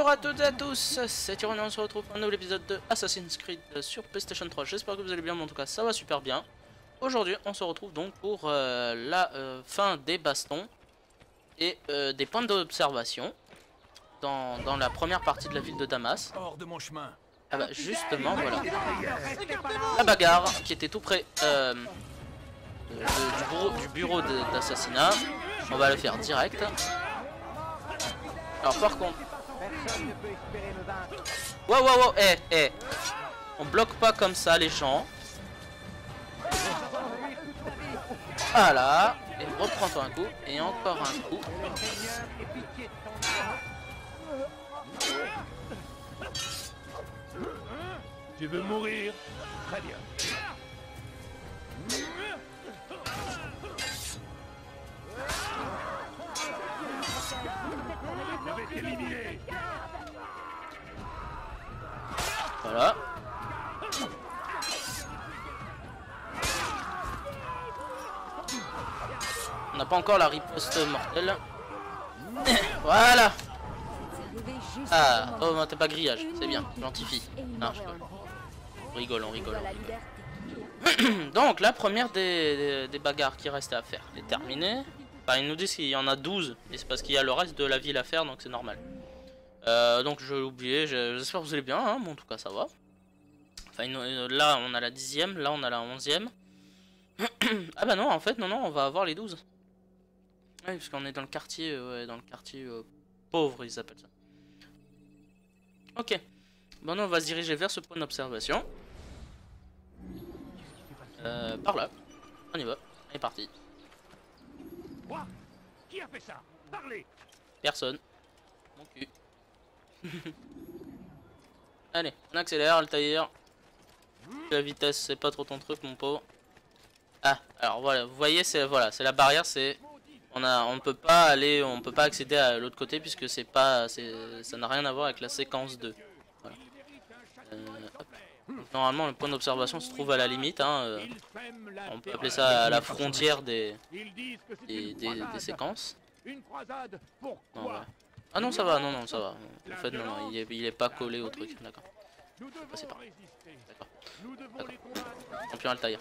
Bonjour à toutes et à tous, c'est Tyron et on se retrouve pour un nouvel épisode de Assassin's Creed sur PlayStation 3. J'espère que vous allez bien, mais en tout cas ça va super bien. Aujourd'hui on se retrouve donc pour la fin des bastons et des points d'observation dans la première partie de la ville de Damas. Hors de mon chemin. Ah bah justement voilà, la bagarre qui était tout près du bureau d'assassinat. On va le faire direct. Alors par contre, wow, on bloque pas comme ça les gens. Voilà, et reprends-toi un coup, et encore un coup. Tu veux mourir? Très bien. Je vais t'éliminer. Voilà. On n'a pas encore la riposte mortelle. Voilà. Ah, oh, t'as pas grillage, c'est bien, gentille fille. Non, je rigole, on rigole. Donc, la première des bagarres qui restait à faire est terminée. Enfin, ils nous disent qu'il y en a 12, et c'est parce qu'il y a le reste de la ville à faire, donc c'est normal. Donc, je l'ai oublié, j'espère que vous allez bien, hein, bon, en tout cas, ça va. Enfin, là, on a la 10e, là, on a la 11e. Ah bah non, en fait, non, on va avoir les 12. Oui, parce qu'on est dans le quartier, pauvre, ils appellent ça. Ok. Bon, on va se diriger vers ce point d'observation. Par là. On y va. On est parti. Quoi? Qui a fait ça? Parlez. Personne. Mon cul. Allez, on accélère, Altaïr. La vitesse, c'est pas trop ton truc, mon pauvre. Ah, alors voilà, vous voyez, c'est la barrière, c'est on peut pas aller, on peut pas accéder à l'autre côté puisque c'est pas, ça n'a rien à voir avec la séquence 2. Voilà. Donc, normalement, le point d'observation se trouve à la limite, hein, on peut appeler ça à la frontière des séquences. Non, voilà. Ah non, ça va, non, ça va. En fait, non, il est pas collé au truc, d'accord. C'est pas. D'accord. Champion Altaïr.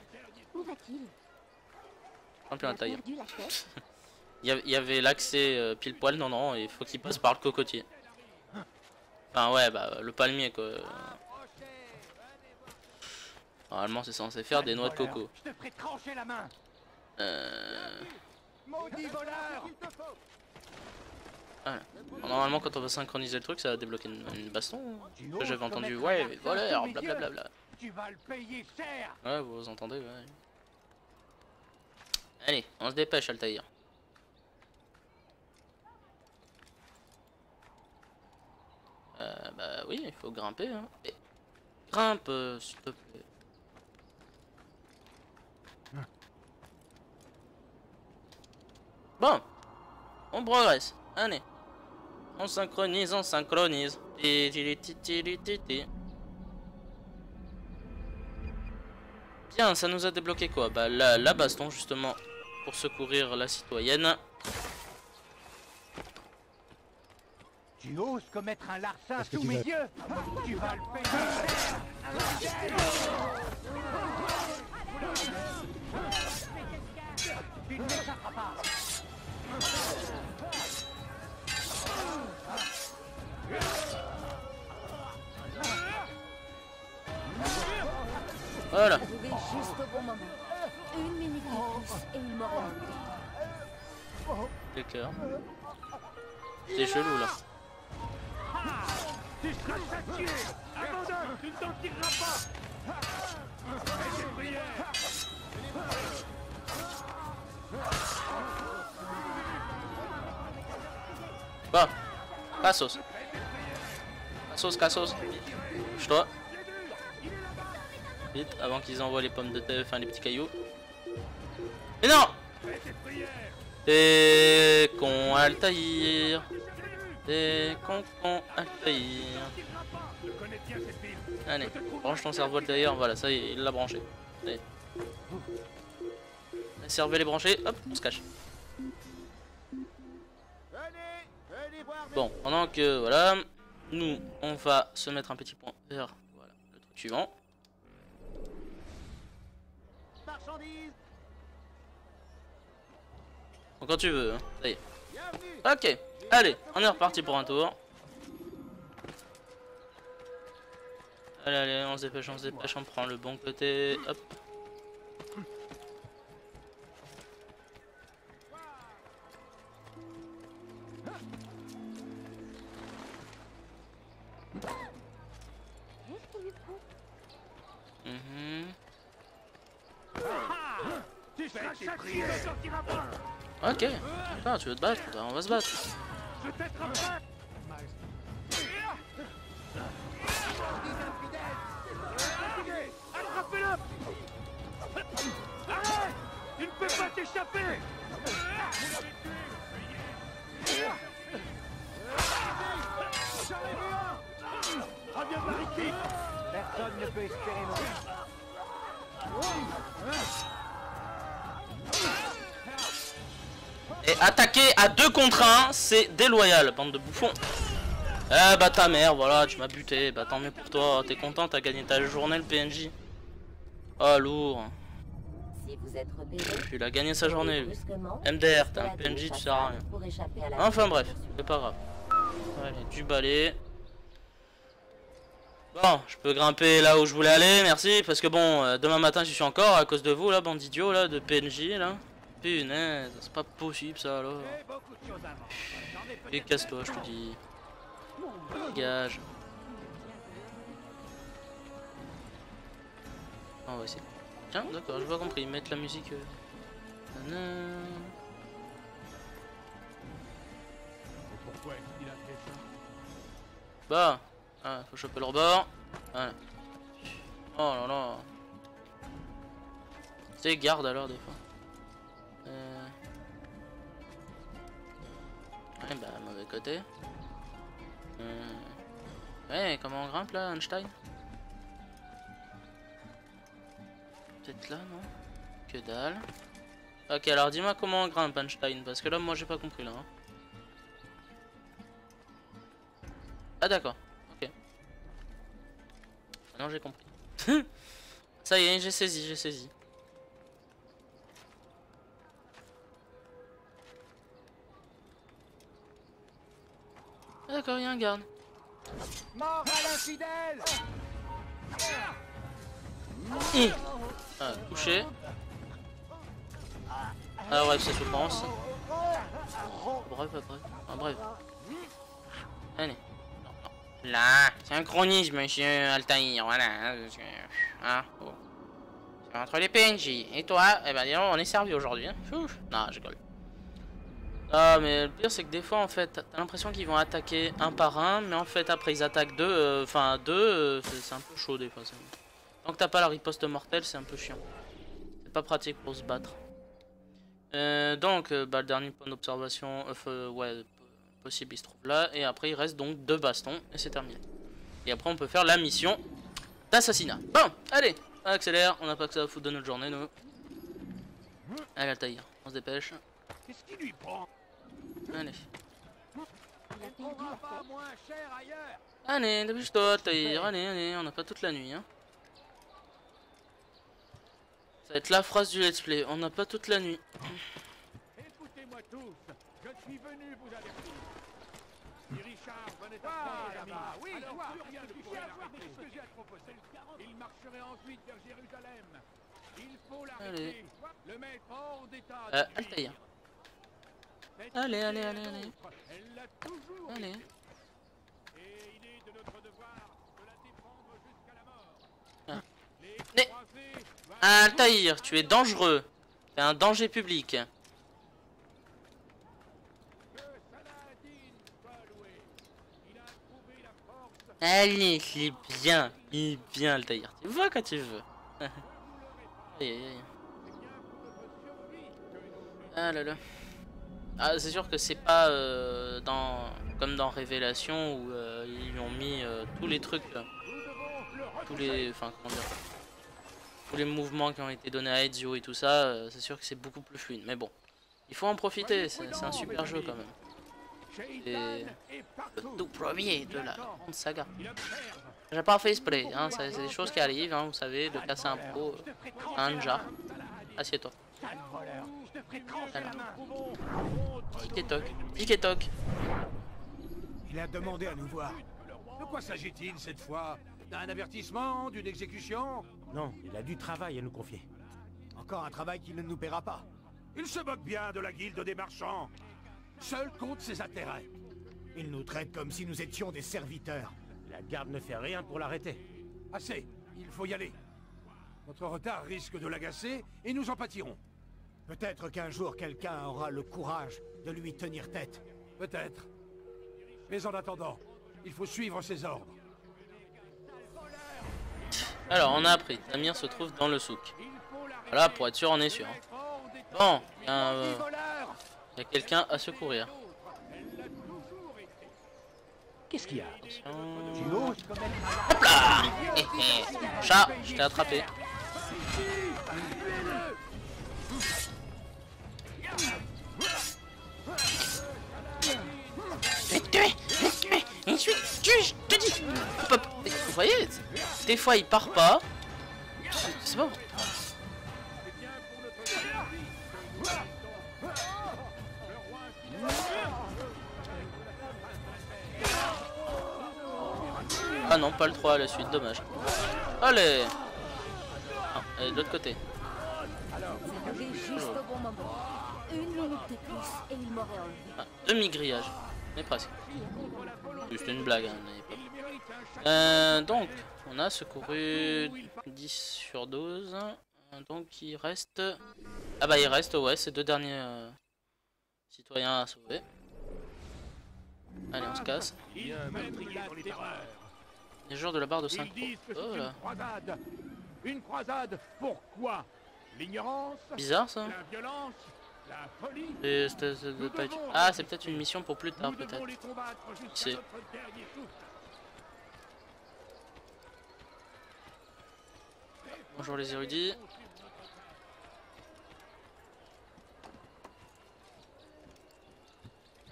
Champion Altaïr. Il y avait l'accès pile poil, non, il faut qu'il passe par le cocotier. Enfin ouais, bah le palmier quoi. Normalement c'est censé faire des noix de coco. Voilà. Normalement quand on va synchroniser le truc ça va débloquer une baston. J'avais entendu ouais, voleur, blablabla. Ouais, vous entendez, ouais. Allez, on se dépêche Altaïr. Bah oui, il faut grimper, hein. Et grimpe, s'il te plaît. Bon, on progresse. Allez, on synchronise, Bien, ça nous a débloqué quoi? Bah la baston justement pour secourir la citoyenne. Tu oses commettre un larcin sous mes yeux? Tu vas le payer. Tu ne m'échapperas pas. Voilà. Arrivé juste au bon moment. Une minute de plus et il m'aura oublié. Les cœurs. C'est chelou là. Tu seras châtié. Abandonne, tu ne t'en tireras pas. Fais tes prières. Bon, Cassos. Cassos. Bouge-toi. Vite, avant qu'ils envoient les pommes de terre, enfin les petits cailloux. Mais non! T'es con Altaïr. T'es con Altaïr. Allez, branche ton cerveau Altaïr, voilà, ça y est, il l'a branché. Servez les branchés, hop, on se cache. Bon, pendant que, voilà, nous, on va se mettre un petit point vers voilà, le truc suivant. Donc quand tu veux, hein. Ça y est. Ok, allez, on est reparti pour un tour. Allez, allez, on se dépêche, on prend le bon côté. Hop. Ok, ah, tu veux te battre, bah, on va se battre. Je t'attraperai. Attrapez-le. Arrête. Tu ne peux pas t'échapper. Reviens par ici. Personne ne peut espérer non. Et attaquer à 2 contre 1, c'est déloyal, bande de bouffons. Ah bah ta mère, voilà, tu m'as buté, bah tant mieux pour toi, t'es content, t'as gagné ta journée le PNJ. Oh lourd. Si vous êtes repéré, Il a gagné sa journée lui. brusquement, MDR, t'es un PNJ, tu sers à rien. pour échapper à la Enfin bref, c'est pas grave. Allez, du balai. Bon, je peux grimper là où je voulais aller, merci, parce que bon, demain matin je suis encore à cause de vous là, bande d'idiots là, de PNJ là. Punaise, c'est pas possible ça alors. Et casse-toi, je te dis. Dégage. Ah, on va essayer. Tiens, d'accord, j'ai pas compris, mettre la musique. Pourquoi est-ce qu'il a fait ça? Bah, ah, faut choper leur bord. Voilà. Oh là là. C'est garde alors des fois. Ouais, bah, mauvais côté. Ouais, comment on grimpe là, Einstein? Peut-être là, non? Que dalle. Ok, alors dis-moi comment on grimpe, Einstein, parce que là, moi, j'ai pas compris là. Hein. Ah, d'accord. Ok. Maintenant, j'ai compris. Ça y est, j'ai saisi, j'ai saisi. Ah, d'accord, il y a un garde. Mort à l'infidèle. Ah, touché. Ah, bref, c'est souffrance. Bref, bref. Ah, bref. Allez. Non, non. Là, synchronise, monsieur Altaïr. Voilà. Hein, oh. C'est entre les PNJ. Et toi, eh ben, disons, on est servi aujourd'hui. Hein. Non, je rigole. Ah, mais le pire, c'est que des fois, en fait, t'as l'impression qu'ils vont attaquer un par un, mais en fait, après, ils attaquent deux. Enfin, deux, c'est un peu chaud des fois. Tant que t'as pas la riposte mortelle, c'est un peu chiant. C'est pas pratique pour se battre. Donc, bah, le dernier point d'observation, ouais, possible, il se trouve là. Et après, il reste donc 2 bastons, et c'est terminé. Et après, on peut faire la mission d'assassinat. Bon, allez, on accélère, on n'a pas que ça à foutre de notre journée, nous. Allez, Altaïr, on se dépêche. Qu'est-ce qui lui prend? Allez. Il trouvera pas moins cher ailleurs. Allez, dépêche-toi, Altaïr, allez, allez, on n'a pas toute la nuit, hein. Ça va être la phrase du let's play, on n'a pas toute la nuit. Écoutez-moi tous, je suis venu vous avertir. Si Richard venait à prendre les amis, oui, alors toi, plus rien ne tu pourrait viens voir l'arrêter. ce que j'ai à te proposer. Il marcherait ensuite vers Jérusalem. Il faut Allez. l'arrêter, le mettre hors d'état. Altaïr. Allez, allez, allez, allez. Elle l'a toujours Allez. été. Et il est de notre devoir de la défendre jusqu'à la mort. Ah. Les Mais- croisés doivent Altaïr, tu es dangereux. T'es un danger public. que Saladin soit loué. Il a trouvé la force. Allez, il est bien, Altaïr. Tu vois quand tu veux. Aïe, aïe, aïe. Ah là là. Ah, c'est sûr que c'est pas comme dans Révélation où ils lui ont mis tous les trucs là. Tous les. Enfin, comment dire. Tous les mouvements qui ont été donnés à Ezio et tout ça, c'est sûr que c'est beaucoup plus fluide. Mais bon, il faut en profiter, c'est un super jeu quand même. C'est le tout premier de la grande saga. J'ai pas fait exprès, hein, c'est des choses qui arrivent, hein, vous savez, de casser un pot, un jar. Assieds-toi. Tic et toc, tic et toc. Il a demandé à nous voir. De quoi s'agit-il cette fois? D'un avertissement? D'une exécution? Non, il a du travail à nous confier. Encore un travail qu'il ne nous paiera pas. Il se moque bien de la guilde des marchands. Seul compte ses intérêts. Il nous traite comme si nous étions des serviteurs. La garde ne fait rien pour l'arrêter. Assez, il faut y aller. Notre retard risque de l'agacer et nous en pâtirons. Peut-être qu'un jour quelqu'un aura le courage de lui tenir tête. Peut-être. Mais en attendant, il faut suivre ses ordres. Alors, on a appris, Tamir se trouve dans le souk. Voilà, pour être sûr, on est sûr. Bon, il y a quelqu'un à secourir. Qu'est-ce qu'il y a? Attention. Hop là. Chat, je t'ai attrapé. Je te dis. Hop, hop. Vous voyez, des fois il part pas. C'est bon. Ah non, pas le 3 à la suite, dommage. Allez. Ah, allez de l'autre côté. C'est arrivé juste au bon moment. Une minute de plus et il m'aurait enlevé. Ah, demi-grillage. Mais presque. Juste une blague, hein, n'ayez pas. Donc, on a secouru 10 sur 12. Donc il reste... Ah bah il reste, ouais, ces deux derniers citoyens à sauver. Allez, on se casse. Les joueurs de la barre de 5 oh là. Une croisade, pourquoi? L'ignorance? Bizarre ça. La violence? La folie? Ah, c'est peut-être une mission pour plus tard, peut-être. C'est... Bonjour les érudits.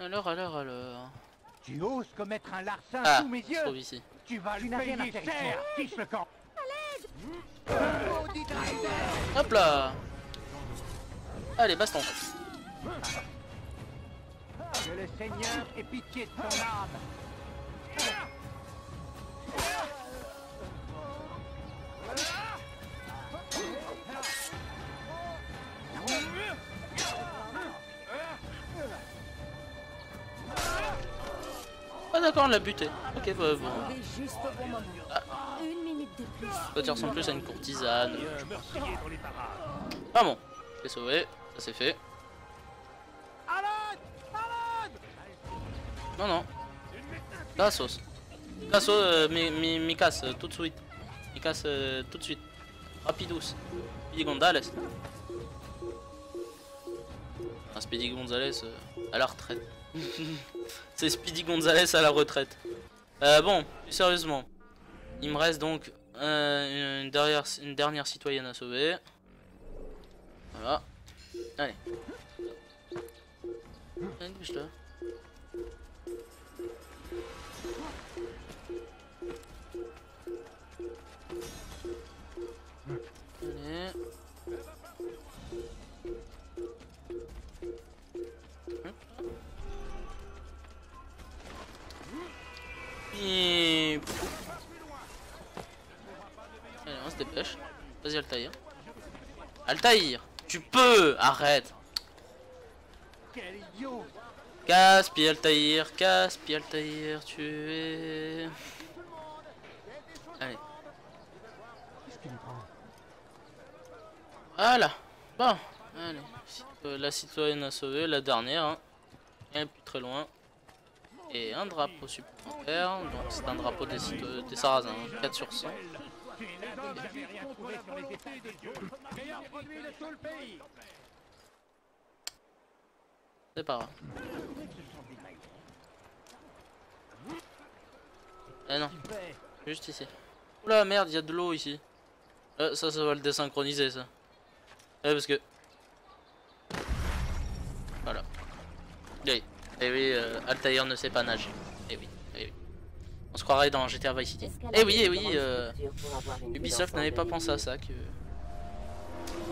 Alors. Tu oses commettre un larcin Ah, sous mes se yeux? trouve ici. Tu vas le payer cher, fiche le camp. Hop là. Allez, baston. Que le Seigneur ait pitié de ton âme. Ah d'accord, on l'a buté. Ok, bah, bon. Arrivé juste au bon moment. Une minute de plus. Toi, tu ressembles plus à une courtisane. Ah bon, je l'ai sauvé, ça c'est fait. Non, non. La sauce. Casso, mi casse tout de suite. Mi casse tout de suite. Rapidous. Speedy Gonzales. Ah, Speedy Gonzales à la retraite. C'est Speedy Gonzales à la retraite. Bon, plus sérieusement. Il me reste donc une dernière citoyenne à sauver. Voilà. Allez. Allez, bouge-toi. Allez. Et... Allez, on se dépêche. Vas-y, Altaïr. Altaïr, tu peux. Arrête. Casse-pied, Altaïr. Casse-pied, Altaïr. Tu es... Allez. Voilà. Bon. Allez. La citoyenne a sauvé. La dernière. Hein. Elle est plus très loin. Et un drapeau supplémentaire, donc c'est un drapeau des Sarrasins, 4 sur 100. C'est pas grave. Eh non, juste ici. Oula merde, il y a de l'eau ici. Ça va le désynchroniser ça. Parce que... Voilà. Allez, Et oui, Altair ne sait pas nager. Et oui, et oui. On se croirait dans GTA Vice City. Et oui, Ubisoft n'avait pas pensé à ça que...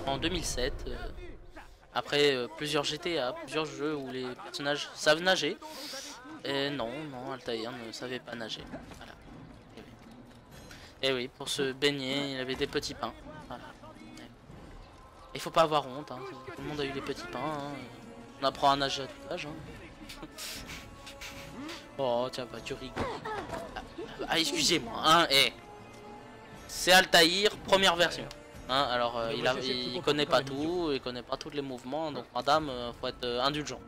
En 2007, après plusieurs GTA, plusieurs jeux où les personnages savent nager, et non, Altair ne savait pas nager. Voilà. Et oui, pour se baigner, il avait des petits pains. Voilà. Il faut pas avoir honte, hein. Tout le monde a eu des petits pains. Hein. On apprend à nager à tout âge. Hein. Oh, tiens, bah, tu rigoles. Ah, excusez-moi, hein, c'est Altair, première version. Hein, alors, il connaît pas tout, il connaît pas tous les mouvements, donc madame, faut être indulgent.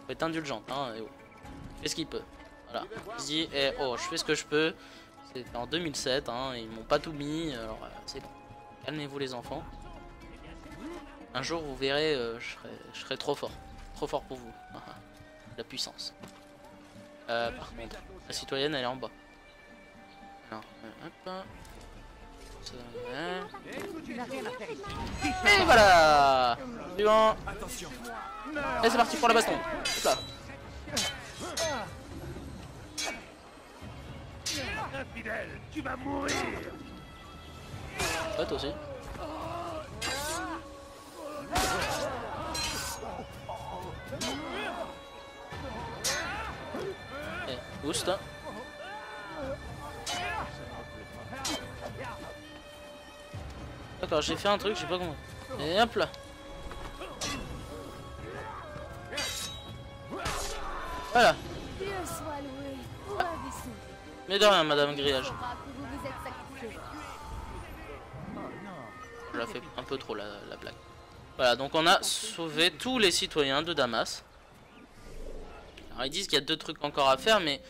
Faut être indulgente, hein, et oh. Il fait ce qu'il peut. Voilà. Il se dit, oh, je fais ce que je peux. C'était en 2007, hein, ils m'ont pas tout mis, alors c'est bon. Calmez-vous les enfants. Un jour, vous verrez, je serai trop fort. Trop fort pour vous. La puissance. Par contre, la citoyenne, elle est en bas. Alors, hop. Et voilà. Suivant. Et c'est parti pour la baston. Hop là. Infidèle, tu vas mourir. Ouais, toi aussi. Boost. D'accord, j'ai fait un truc, j'ai pas compris. Et hop là. Voilà. Dieu soit loué. Où avez-vous sauvé? Mais de rien, Madame Grillage. Je crois que vous vous êtes sacrifié. Je la fais un peu trop la blague. Voilà, donc on a sauvé tous les citoyens de Damas. Alors ils disent qu'il y a 2 trucs encore à faire, mais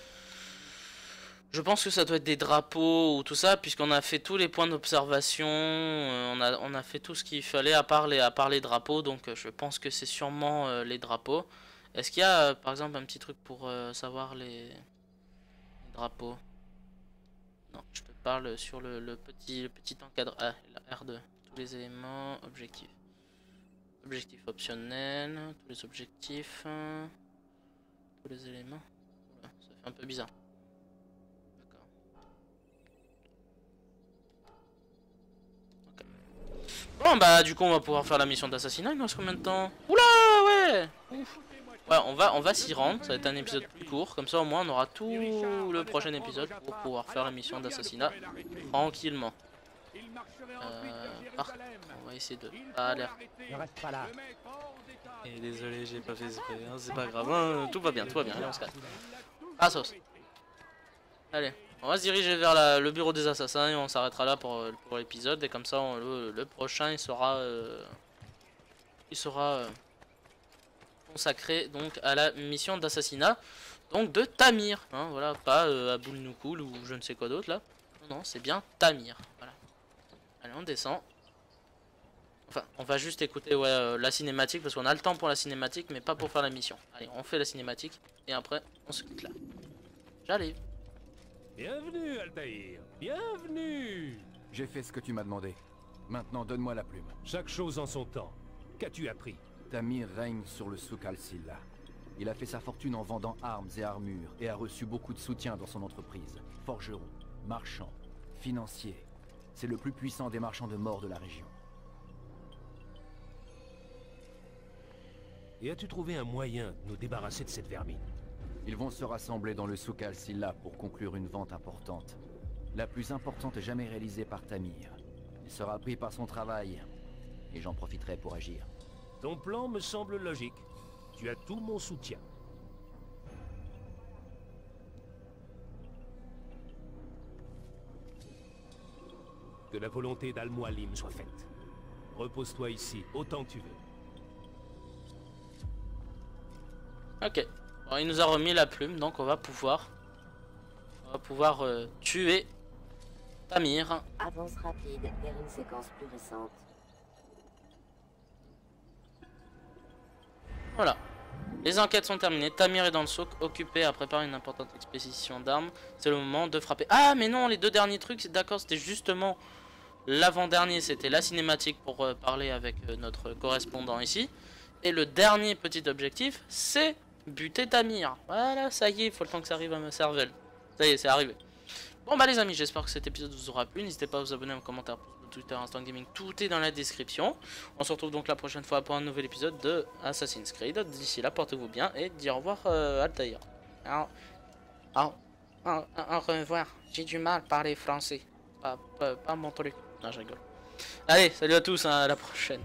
je pense que ça doit être des drapeaux ou tout ça, puisqu'on a fait tous les points d'observation, on a fait tout ce qu'il fallait à part les drapeaux, donc je pense que c'est sûrement les drapeaux. Est-ce qu'il y a par exemple un petit truc pour savoir les drapeaux? Non, je te parle sur le petit encadre. Ah, la R2. Tous les éléments, objectifs. Objectifs optionnels, tous les objectifs. Tous les éléments. Oula, ça fait un peu bizarre. D'accord. Ok. Bon bah du coup on va pouvoir faire la mission d'assassinat. Il nous reste combien de temps? Oula ouais. Ouf. Ouais, on va s'y rendre, ça va être un épisode plus court, comme ça au moins on aura tout le prochain épisode pour pouvoir faire la mission d'assassinat tranquillement. Par contre, on va essayer de pas alerter. Ne reste pas là. Et désolé, j'ai pas fait exprès, hein, c'est pas grave, hein, tout va bien, allez on se calme. Ah sauce. Allez, on va se diriger vers le bureau des assassins et on s'arrêtera là pour l'épisode, et comme ça le prochain il sera consacré donc à la mission d'assassinat donc de Tamir, hein, voilà, pas Aboul Noukoul ou je ne sais quoi d'autre là, non c'est bien Tamir, voilà. Allez on descend, enfin on va juste écouter la cinématique parce qu'on a le temps pour la cinématique mais pas pour faire la mission. Allez on fait la cinématique et après on se quitte là. J'arrive. Bienvenue Altair, bienvenue. J'ai fait ce que tu m'as demandé. Maintenant donne-moi la plume. Chaque chose en son temps. Qu'as-tu appris? Tamir règne sur le souk al-Silla. Il a fait sa fortune en vendant armes et armures et a reçu beaucoup de soutien dans son entreprise. Forgeron, marchand, financier. C'est le plus puissant des marchands de mort de la région. Et as-tu trouvé un moyen de nous débarrasser de cette vermine? Ils vont se rassembler dans le souk al-Silla pour conclure une vente importante. La plus importante jamais réalisée par Tamir. Il sera pris par son travail et j'en profiterai pour agir. Ton plan me semble logique. Tu as tout mon soutien. Que la volonté d'Al-Mualim soit faite. Repose-toi ici, autant que tu veux. Ok, bon, il nous a remis la plume, donc on va pouvoir tuer Tamir. Avance rapide vers une séquence plus récente. Voilà. Les enquêtes sont terminées. Tamir est dans le souk, occupé à préparer une importante expédition d'armes. C'est le moment de frapper. Ah, mais non, les 2 derniers trucs, c'est d'accord, c'était justement l'avant-dernier. C'était la cinématique pour parler avec notre correspondant ici. Et le dernier petit objectif, c'est Buter Tamir. Voilà, ça y est, il faut le temps que ça arrive à ma cervelle. Ça y est, c'est arrivé. Bon bah les amis, j'espère que cet épisode vous aura plu. N'hésitez pas à vous abonner, à me commenter, Twitter, Instant Gaming, tout est dans la description. On se retrouve donc la prochaine fois pour un nouvel épisode de Assassin's Creed. D'ici là, portez-vous bien et dis au revoir Altaïr. Au revoir, j'ai du mal à parler français. Pas mon truc. Non, je rigole. Allez, salut à tous, hein, à la prochaine.